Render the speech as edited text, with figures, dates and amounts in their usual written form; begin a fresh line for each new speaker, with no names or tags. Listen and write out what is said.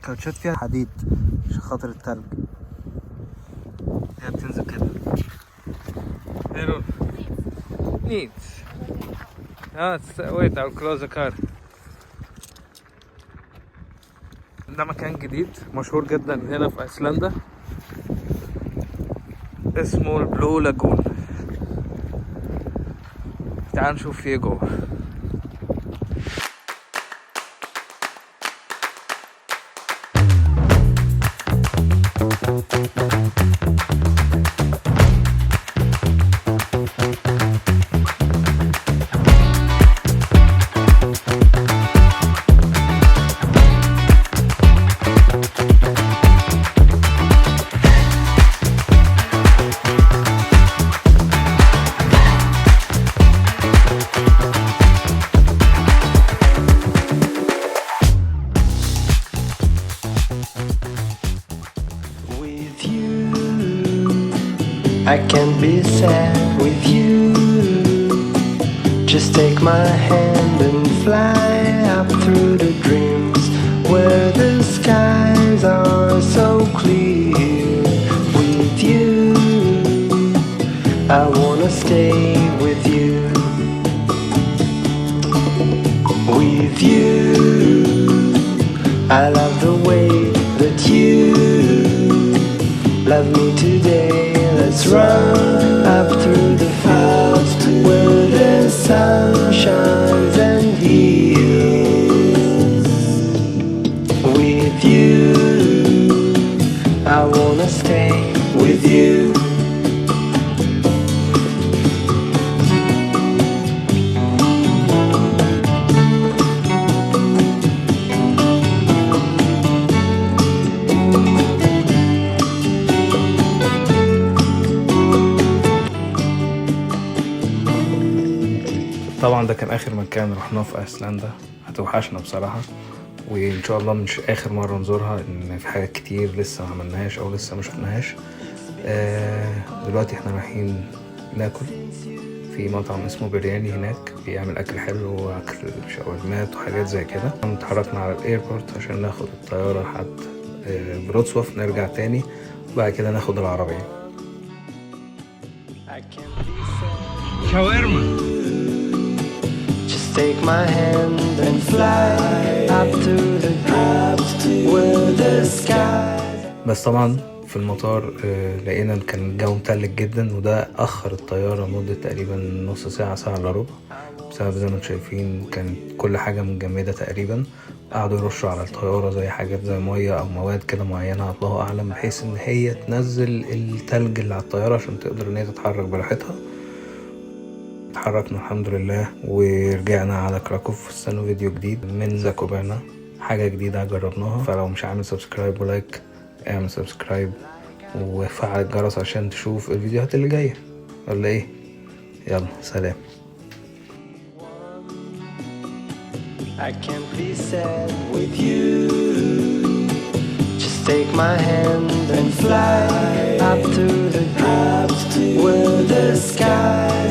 الكاوتشات فيها حديد عشان خاطر التلج. هي بتنزل كده. هيرون نيت. wait I'll close the car. ده مكان جديد مشهور جدا هنا في ايسلندا اسمه البلو لاجون. تعال نشوف فيه جوه.
I can't be sad with you. Just take my hand and fly up through the dreams where the skies are so clear. With you, I wanna stay with you. With you, I love the way that you love me today. Let's run up through the fields where the sun shines and heals. With you, I wanna stay with you.
طبعا ده كان اخر مكان رحناه في ايسلندا. هتوحشنا بصراحه، وان شاء الله مش اخر مره نزورها، ان في حاجات كتير لسه ما عملناهاش او لسه ما شفناهاش. دلوقتي احنا رايحين ناكل في مطعم اسمه برياني، هناك بيعمل اكل حلو واكل شاورمات وحاجات زي كده. اتحركنا على الايربورت عشان ناخد الطياره لحد فروتسوف، نرجع تاني وبعد كده ناخد العربيه. شاورما.
Take my hand and fly up to the dreams where the skies.
بس طبعا في المطار لقينا كان الجو متلج جدا، وده اخر الطياره مده تقريبا نص ساعه، ساعه الا ربع، بسبب زي ما انتم شايفين كانت كل حاجه مجمده تقريبا. قعدوا يرشوا على الطياره زي حاجات زي ميه او مواد كده معينه الله اعلم، بحيث ان هي تنزل التلج اللي على الطياره عشان تقدر ان هي تتحرك براحتها. اتحركنا الحمد لله ورجعنا على كراكوف. استنوا فيديو جديد من زاكوبانا، حاجة جديدة جربناها. فلو مش عامل سبسكرايب ولايك اعمل سبسكرايب وفعل الجرس عشان تشوف الفيديوهات اللي جاية، ولا ايه؟ يلا سلام.
I can't be sad with you. Just take my hand and fly up to the dreams where the sky